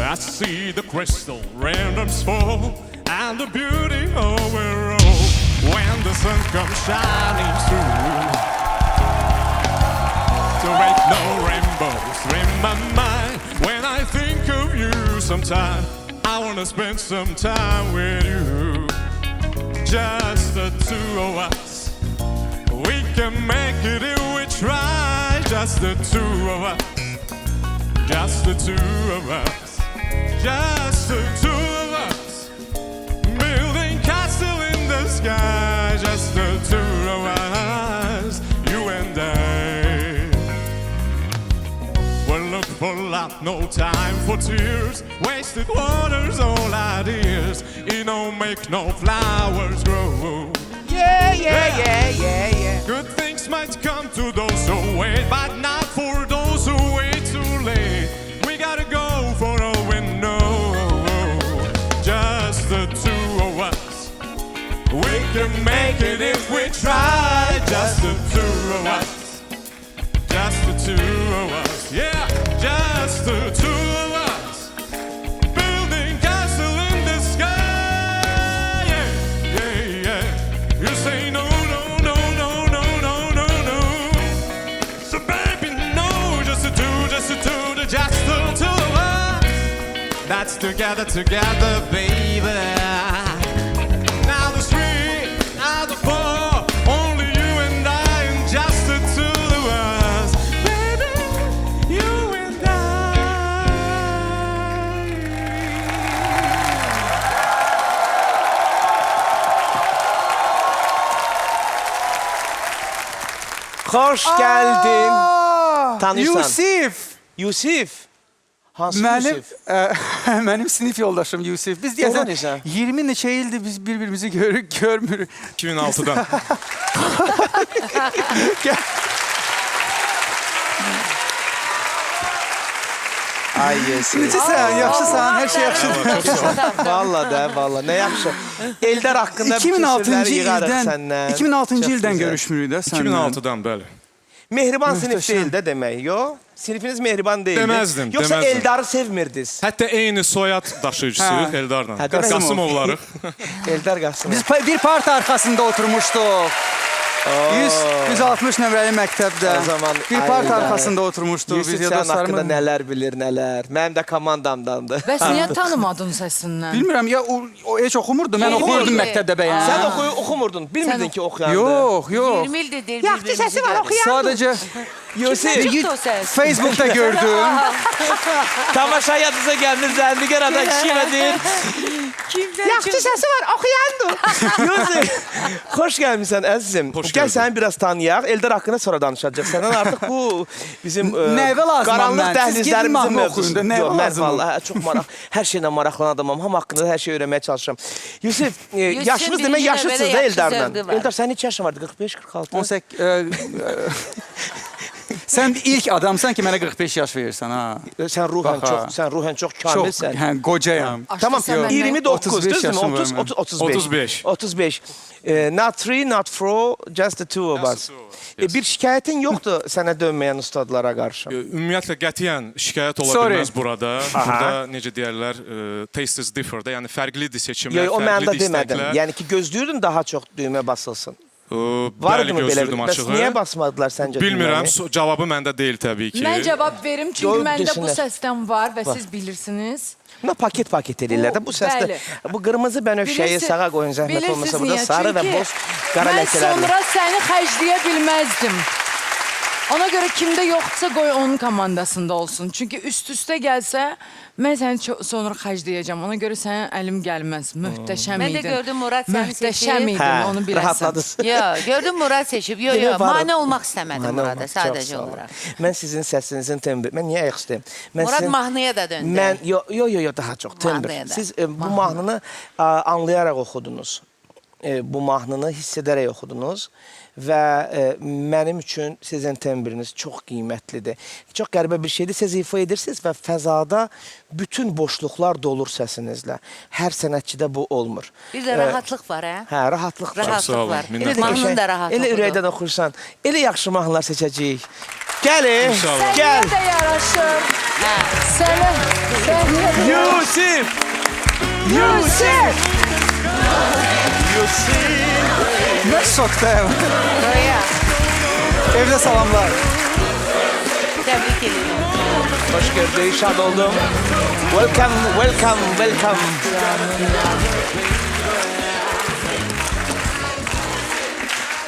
I see the crystal randoms fall and the beauty overall when the sun comes shining through. To make no rainbows in my mind when I think of you sometime. I wanna spend some time with you, just the two of us. We can make it if we try, just the two of us. Just the two of us, just the two of us, building castle in the sky, just the two of us, you and I. We'll look for love, no time for tears, wasted water's all ideas, it don't make no flowers grow. Yeah. Good things might come to those who wait, but not for those who wait too late. We gotta go for all we know. Just the two of us. We can make it if we try. Just the two of us. Just the two of us. Yeah, just the two of us. Building castle in the sky. Yeah. You say no. So baby, no, just the two, just the two of us. That's together, baby. Now the three, now the four, only you and I, and just the two of us. Baby, you and I. Hoş geldin. Tanıyorsan. Yusif. Hansı Mənim, Yusif? Mənim sinif yoldaşım Yusif. Biz Doğru deyəsən necə? 20 neçə ildir biz bir-birimizi görmürük. 2006'dan. Ay yesin. Necəsən? Yaxşısan? Hər şey yaxşıdır. Valla ne yaxşı. Eldar haqqında bütün 2006-cı sözləri yığarıq ildən səndən. 2006-cı Çox ildən gözəl. görüşmürük də səndən. 2006'dan bəli. Mehriban sinif Möhtəşəm. değil de demək, yo? Sinifiniz mehriban değildi. Deməzdim, Yoksa deməzdim. Eldar'ı sevmirdiniz. Hətta eyni soyad daşıyıcısıyıq Hə. Eldarla. Hə, Qasımov. Qasımovlarıq. Eldar Qasımov. Biz bir parta arkasında oturmuşduq. 160 nömrəli məktəbdə. O zaman Bir parta Ay, arkasında oturmuşduq. Yusuf Biz sənin haqqında yaddaşlarımız. nələr bilir, nələr. Mənim də komandamdandır. Bəs niyə tanımadın səsindən? Bilmirəm ya o heç oxumurdu. Mən oxuyurdum məktəbdə bəyən. Sən oxumurdun, bilmirdin ki oxuyandı. Yox. 20 ildir deyir. Yaxşı səsi var, oxuyan. Sadəcə Yusuf, Çıktı o səs. Facebook'ta gördüm. tamaşa yadınıza gəlmir, zəndigar ada kişi və deyir. Yaxşı səsi var, oxuyandı. Yusuf, xoş gəlmişsən əzizim. Xoş Gəl gəldin. səni biraz tanıyaq. Eldar haqqında sonra danışacaq. Səndən artıq bu bizim Nəvə lazım qaranlıq mən. Siz gedin dəhlizlərimizin mahnı oxuyun da, nəvə Yox, mən lazım? vallahi çox maraq, hər şeylə maraqlanan adamam. Hamı haqqında hər şey öyrənməyə çalışıram. Yusuf, yaşınız demək birinci yaşlısınız növbədə da yaxşı Eldarla. zövqü var. Eldar, sənin neçə yaşın vardı? 45, 46? 18 Sən ilk adamsan ki, mənə 45 yaş verirsən ha. Sən ruhən çox Çox, kamilsən. hə, qocayam. Tamam, Sən məndən- 29, 35 düzdür mü? yaşım var 30, mənim. 35. 35. Not three, not four, just the two of us. Yes. Bir şikayətin yoxdur sənə dönməyən ustadlara qarşı. Ümumiyyətlə qətiyyən şikayət ola Sorry. bilməz burada. Burada necə deyərlər, taste is differ da, yəni fərqlidir seçimlər, Yox, o mənada fərqlidir demədim. istəklər. Yəni ki, gözləyirdin daha çox düymə basılsın. Bəli, Vardı mı belə? gözlürdüm Bəs açığı. niyə basmadılar səncə Bilmirəm, düyməni? cavabı məndə deyil təbii ki. Mən cavab verim çünki Doğru məndə bu desinlər. səsdən var və siz bilirsiniz. Buna paket eləyirlər də bu səsdə. Bəli. Bu qırmızı bənövşəyi Bilirsiz- sağa qoyun zəhmət bilirsiniz olmasa burada niyə? sarı və Çünki boz qara Mən ləkələrlə. sonra səni xərcləyə bilməzdim. Ona görə kimdə yoxdursa qoy onun komandasında olsun. Çünki üst-üstə gəlsə, mən səni sonra xərcləyəcəm. Ona görə sənin əlim gəlməz. Möhtəşəm Ben de idin. gördüm Murat seni Möhtəşəm seçip. idin, onu biləsən. rahatladınız. Yo, gördüm Murat seçip. Yo, Yine varım. mane olmak istemedim Mane Murat'a olmak, sadece çox sağ olun. olarak. Mən sizin səsinizin tembri. Mən niyə ayaq istəyim? Murat mahnıya da döndü. Mən yo daha çox tembr. Mahnıya da. Siz bu mahnını anlayaraq oxudunuz. Bu mahnını hiss edərək oxudunuz və mənim üçün sizin tembriniz çox qiymətlidir. Çox qəribə bir şeydir. Siz ifa edirsiniz və fəzada bütün boşluqlar dolur səsinizlə. Hər sənətçidə bu olmur. Bir de rahatlık var ha. Hə, rahatlıq var. Sağ Rahatlık olun, var. minnətdarım. Elə də Mahnının qəşəng, da rahat elə okudu. ürəkdən oxursan, elə yaxşı mahnılar seçəcəyik. Gəl, İnşallah. gəl. Sənə də yaraşır. Sənə də Yusif! Yusif! Mən şokdayım. Roya, Evdə salamlar. təbrik edirəm. Hoş gördük, şad oldum. Welcome, welcome, welcome.